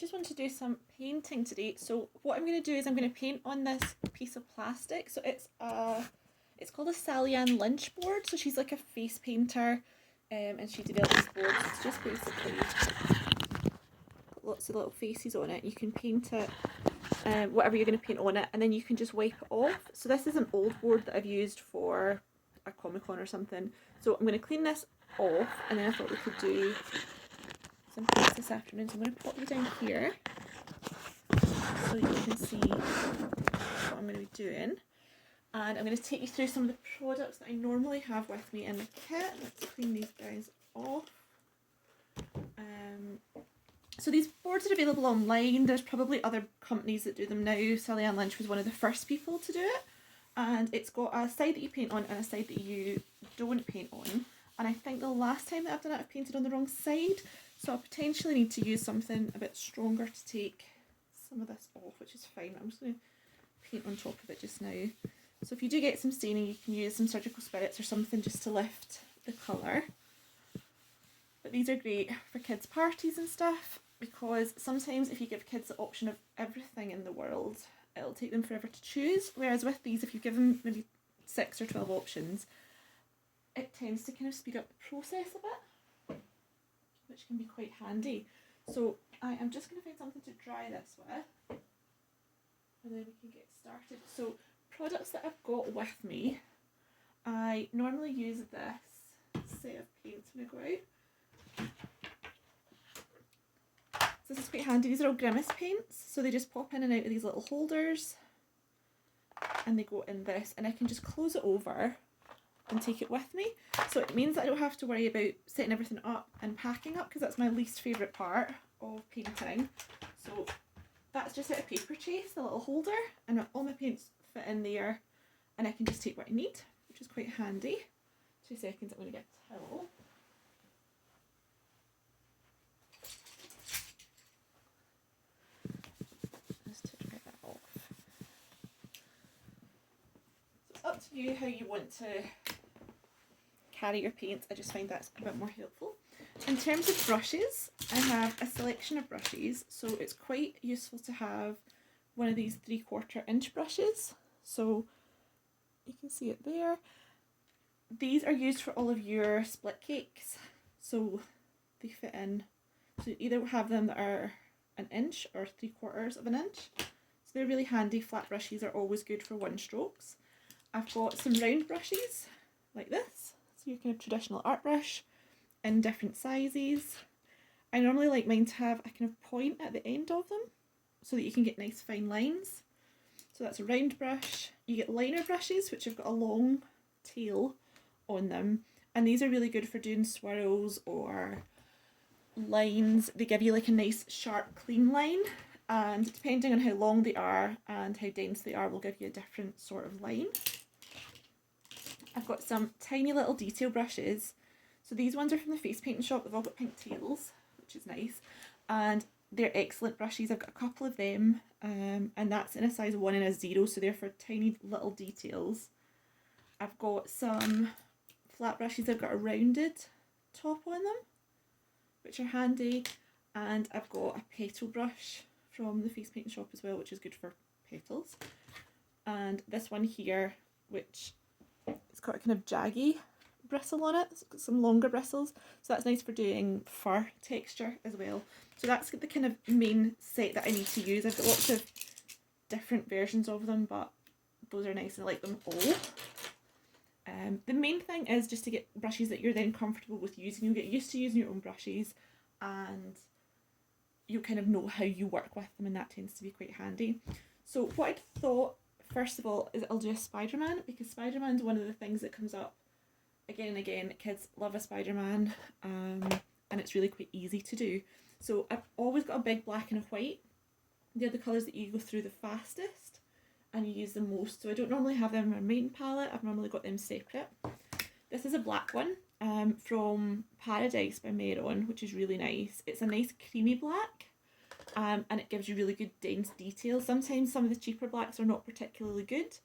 just want to do some painting today. So what I'm going to do is I'm going to paint on this piece of plastic. So it's called a Sally Ann Lynch board. So she's like a face painter, and she develops boards. It's just basically lots of little faces on it. You can paint it, whatever you're going to paint on it, and then you can just wipe it off. So this is an old board that I've used for a Comic-Con or something. So I'm going to clean this off, and then I thought we could do some paints this afternoon. So I'm going to pop you down here so you can see what I'm going to be doing. And I'm going to take you through some of the products that I normally have with me in the kit. Let's clean these guys off. So these boards are available online. There's probably other companies that do them now. Sally Ann Lynch was one of the first people to do it. And it's got a side that you paint on and a side that you don't paint on. And I think the last time that I've done it, I've painted on the wrong side. So I potentially need to use something a bit stronger to take some of this off, which is fine. I'm just going to paint on top of it just now. So if you do get some staining, you can use some surgical spirits or something just to lift the colour. But these are great for kids' parties and stuff, because sometimes if you give kids the option of everything in the world, it'll take them forever to choose. Whereas with these, if you give them maybe 6 or 12 options, it tends to kind of speed up the process a bit, which can be quite handy. So I am just going to find something to dry this with, and then we can get started. So products that I've got with me, I normally use this set of paints when I go out. So this is quite handy. These are all Grimace paints, so they just pop in and out of these little holders, and they go in this, and I can just close it over and take it with me. So it means that I don't have to worry about setting everything up and packing up, because that's my least favourite part of painting. So that's just out of paper chase, the little holder, and all my paints fit in there, and I can just take what I need, which is quite handy. 2 seconds, I'm going to get a towel. Just to dry that off. So it's up to you how you want to carry your paints. I just find that's a bit more helpful. In terms of brushes, I have a selection of brushes, so it's quite useful to have one of these 3/4 inch brushes. So you can see it there. These are used for all of your split cakes, so they fit in. So you either have them that are 1 inch or 3/4 of an inch. So they're really handy. Flat brushes are always good for 1 strokes. I've got some round brushes like this. So your kind of traditional art brush in different sizes. I normally like mine to have a kind of point at the end of them so that you can get nice fine lines. So that's a round brush. You get liner brushes, which have got a long tail on them, and these are really good for doing swirls or lines. They give you like a nice sharp clean line, and depending on how long they are and how dense they are will give you a different sort of line. I've got some tiny little detail brushes. So these ones are from the face painting shop. They've all got pink tails, which is nice, and they're excellent brushes. I've got a couple of them, and that's in a size 1 and a 0, so they're for tiny little details. I've got some flat brushes. They've got a rounded top on them, which are handy, and I've got a petal brush from the face painting shop as well, which is good for petals. And this one here, which it's got a kind of jaggy bristle on it. It's got some longer bristles, so that's nice for doing fur texture as well. So that's the kind of main set that I need to use. I've got lots of different versions of them, but those are nice and I like them all. The main thing is just to get brushes that you're then comfortable with using. You'll get used to using your own brushes, and you'll kind of know how you work with them, and that tends to be quite handy. So what I thought, first of all, is I'll do a Spiderman, because Spiderman's one of the things that comes up again and again. Kids love a Spiderman, and it's really quite easy to do. So I've always got a big black and a white. They're the colours that you go through the fastest and you use the most. So I don't normally have them in my main palette. I've normally got them separate. This is a black one from Paradise by Meron, which is really nice. It's a nice creamy black, and it gives you really good dense detail. Sometimes some of the cheaper blacks are not particularly good,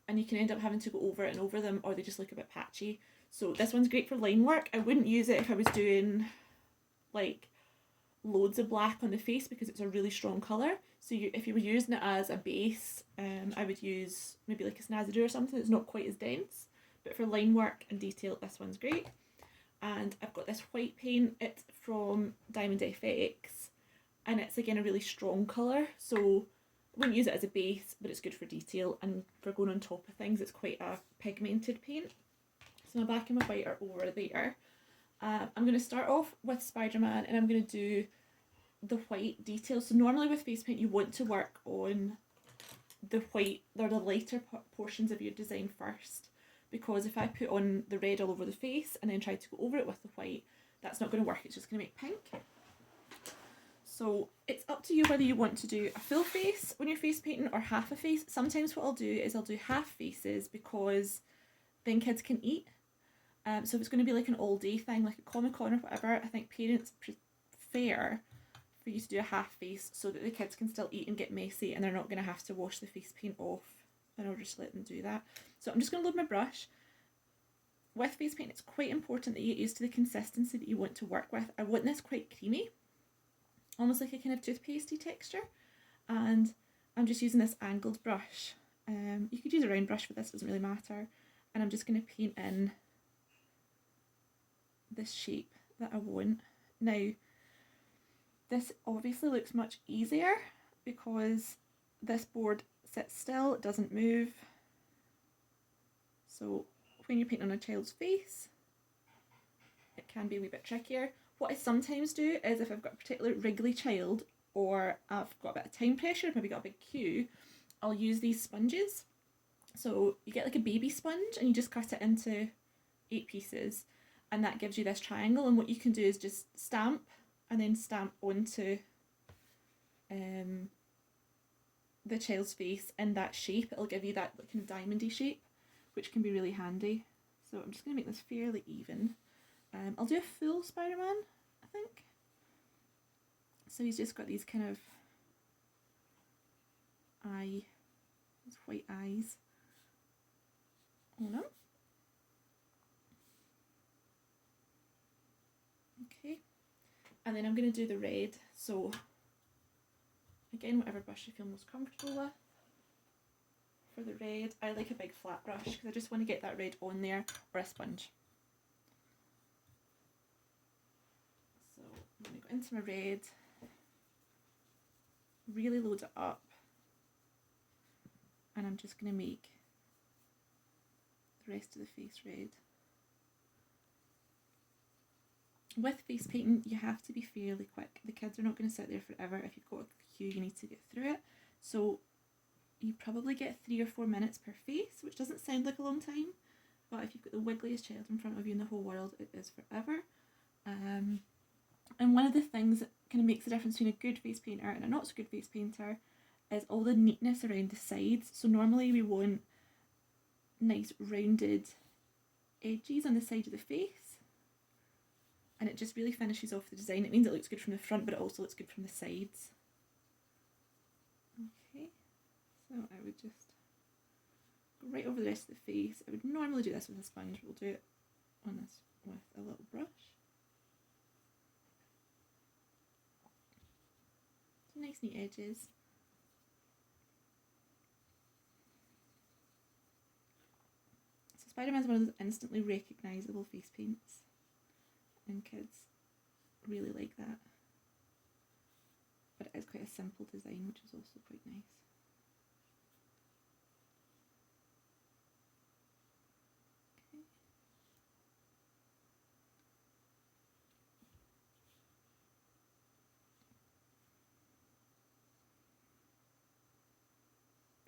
and you can end up having to go over it and over them, or they just look a bit patchy. So this one's great for line work. I wouldn't use it if I was doing like loads of black on the face because it's a really strong colour. So if you were using it as a base, I would use maybe like a Snazzy or something that's not quite as dense. But for line work and detail, this one's great. And I've got this white paint. It's from Diamond FX, and it's again a really strong colour. So I wouldn't use it as a base, but it's good for detail and for going on top of things. It's quite a pigmented paint. So my black and my white are over there. I'm going to start off with Spider-Man, and I'm going to do the white detail. So normally with face paint you want to work on the white or the lighter portions of your design first, because if I put on the red all over the face and then try to go over it with the white, that's not going to work. It's just going to make pink. So it's up to you whether you want to do a full face when you're face painting or half a face. Sometimes what I'll do is I'll do half faces because then kids can eat. So if it's going to be like an all day thing, like a Comic-Con or whatever, I think parents prefer for you to do a half face so that the kids can still eat and get messy and they're not going to have to wash the face paint off in order to let them do that. So I'm just going to load my brush. With face paint, it's quite important that you get used to the consistency that you want to work with. I want this quite creamy, almost like a kind of toothpastey texture, and I'm just using this angled brush. You could use a round brush for this, doesn't really matter, and I'm just going to paint in this shape that I want. Now this obviously looks much easier because this board sits still, it doesn't move. So when you're painting on a child's face, it can be a wee bit trickier. What I sometimes do is if I've got a particularly wriggly child or I've got a bit of time pressure, maybe got a big queue, I'll use these sponges. So you get like a baby sponge and you just cut it into 8 pieces, and that gives you this triangle, and what you can do is just stamp and then stamp onto the child's face in that shape. It'll give you that kind of diamondy shape, which can be really handy. So I'm just going to make this fairly even. I'll do a full Spider-Man, I think. So he's just got these kind of these white eyes on him. Okay, and then I'm going to do the red. So again, whatever brush you feel most comfortable with. For the red, I like a big flat brush because I just want to get that red on there, or a sponge. So I'm going to go into my red, really load it up, and I'm just going to make the rest of the face red. With face painting, you have to be fairly quick. The kids are not going to sit there forever. If you've got a queue, you need to get through it. So you probably get 3 or 4 minutes per face, which doesn't sound like a long time, but if you've got the wiggliest child in front of you in the whole world, it is forever. And one of the things that kind of makes the difference between a good face painter and a not so good face painter is all the neatness around the sides. So normally we want nice rounded edges on the side of the face, and it just really finishes off the design. It means it looks good from the front, but it also looks good from the sides. Okay, so I would just go right over the rest of the face. I would normally do this with a sponge, but we'll do it on this with a little brush. Some nice neat edges. So Spider-Man's one of those instantly recognisable face paints, and kids really like that. But it is quite a simple design, which is also quite nice.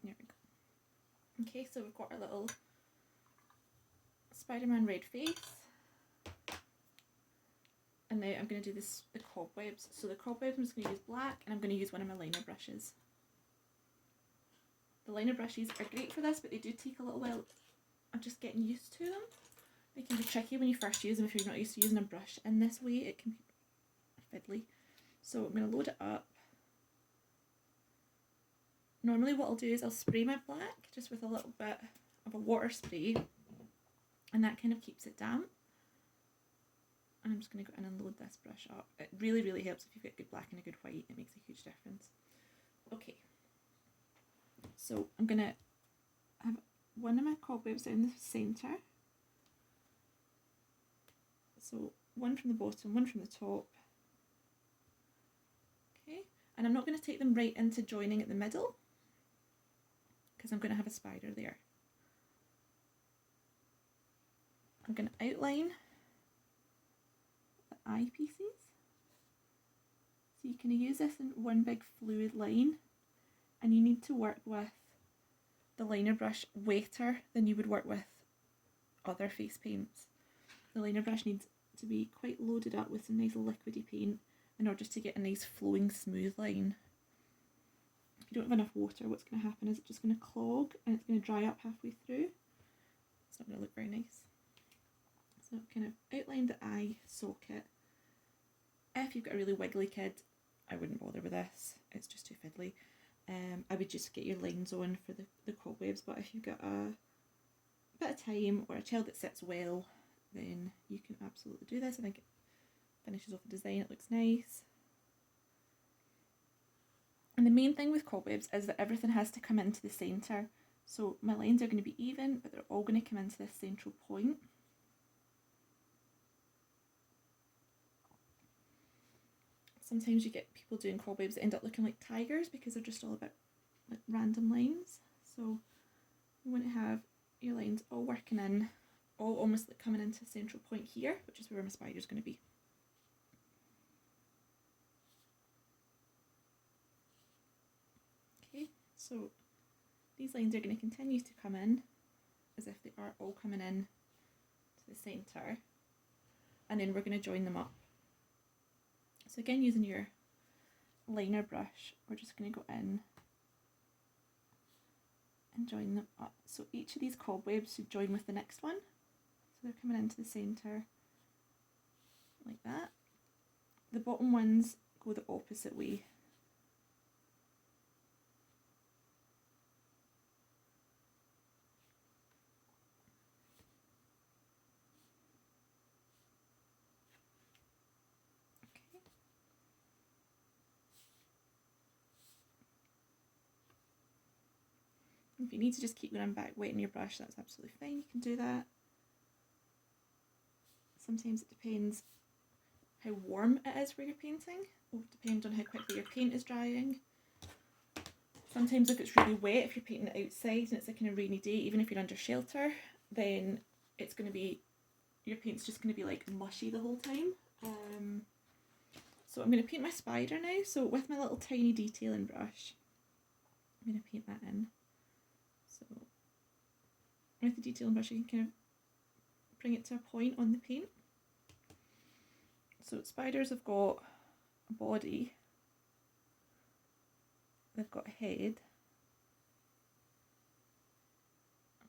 There we go. Okay, so we've got our little Spider-Man red face. And now I'm going to do the cobwebs. So the cobwebs I'm just going to use black, and I'm going to use one of my liner brushes. The liner brushes are great for this, but they do take a little while of just getting used to them. They can be tricky when you first use them if you're not used to using a brush in this way. It can be fiddly. So I'm going to load it up. Normally what I'll do is I'll spray my black just with a little bit of a water spray, and that kind of keeps it damp. And I'm just going to go in and load this brush up. It really, really helps if you've got good black and a good white. It makes a huge difference. Okay. So I'm going to have one of my cobwebs down the centre. So one from the bottom, one from the top. Okay. And I'm not going to take them right into joining at the middle because I'm going to have a spider there. I'm going to outline the eyepieces. So you can use this in one big fluid line, and you need to work with the liner brush wetter than you would work with other face paints. The liner brush needs to be quite loaded up with some nice liquidy paint in order to get a nice flowing smooth line. If you don't have enough water, what's going to happen is it's just going to clog and it's going to dry up halfway through. It's not going to look very nice. So kind of outline the eye socket. If you've got a really wiggly kid, I wouldn't bother with this. It's just too fiddly. I would just get your lines on for the cobwebs, but if you've got a bit of time or a child that sits well, then you can absolutely do this. I think it finishes off the design, it looks nice. And the main thing with cobwebs is that everything has to come into the centre. So my lines are going to be even, but they're all going to come into this central point. Sometimes you get people doing cobwebs that end up looking like tigers because they're just all a bit like random lines. So you want to have your lines all working in, all almost like coming into a central point here, which is where my spider's going to be. Okay, so these lines are going to continue to come in as if they are all coming in to the centre, and then we're going to join them up. So again, using your liner brush, we're just going to go in and join them up. So each of these cobwebs should join with the next one. So they're coming into the centre like that. The bottom ones go the opposite way. If you need to just keep going back, wetting your brush, that's absolutely fine, you can do that. Sometimes it depends how warm it is where you're painting. It will depend on how quickly your paint is drying. Sometimes if it's really wet, if you're painting it outside and it's a kind of rainy day, even if you're under shelter, then it's going to be, your paint's just going to be like mushy the whole time. So I'm going to paint my spider now. So with my little tiny detailing brush, I'm going to paint that in. So with the detailing brush, you can kind of bring it to a point on the paint. So spiders have got a body, they've got a head,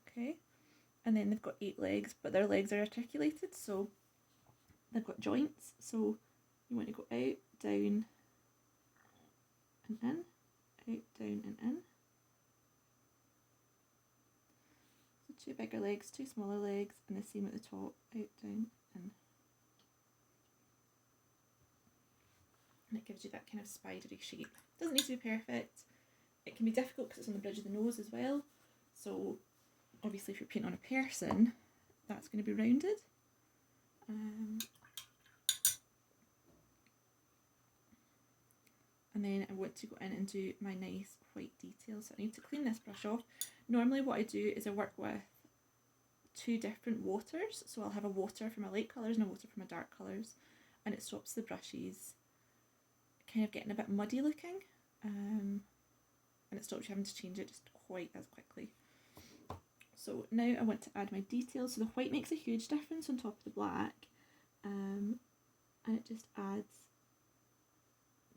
okay, and then they've got 8 legs, but their legs are articulated, so they've got joints. So you want to go out, down, and in, out, down, and in. So 2 bigger legs, 2 smaller legs, and the same at the top, out, down, in. And it gives you that kind of spidery shape. Doesn't need to be perfect. It can be difficult because it's on the bridge of the nose as well. So obviously if you're painting on a person, that's going to be rounded. And then I want to go in and do my nice white details. So I need to clean this brush off. Normally what I do is I work with 2 different waters. So I'll have a water for my light colours and a water for my dark colours. And it stops the brushes kind of getting a bit muddy looking, and it stops you having to change it just quite as quickly. So now I want to add my details. So the white makes a huge difference on top of the black, and it just adds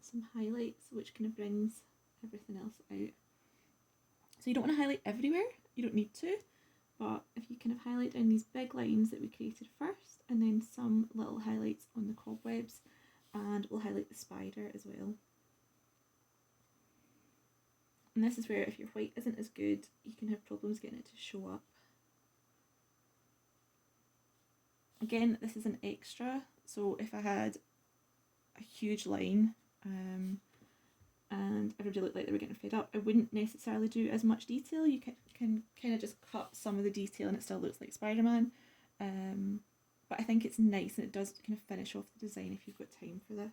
some highlights which kind of brings everything else out. So you don't want to highlight everywhere, you don't need to, but if you kind of highlight down these big lines that we created first, and then some little highlights on the cobwebs, and we'll highlight the spider as well. And this is where if your white isn't as good, you can have problems getting it to show up. Again, this is an extra, So if I had a huge line and everybody looked like they were getting fed up, I wouldn't necessarily do as much detail. You can kind of just cut some of the detail and it still looks like Spider-Man. But I think it's nice and it does kind of finish off the design if you've got time for this.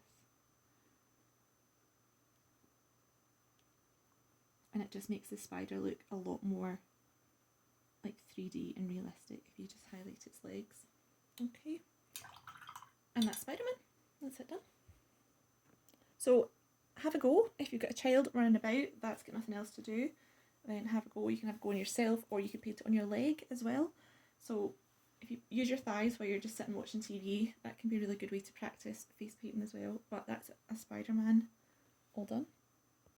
And it just makes the spider look a lot more like 3D and realistic if you just highlight its legs. Okay, and that's Spider-Man. That's it done. So have a go. If you've got a child running about that's got nothing else to do, then have a go. You can have a go on yourself, or you can paint it on your leg as well. So if you use your thighs while you're just sitting watching TV, that can be a really good way to practice face painting as well. But that's a Spider-Man all done.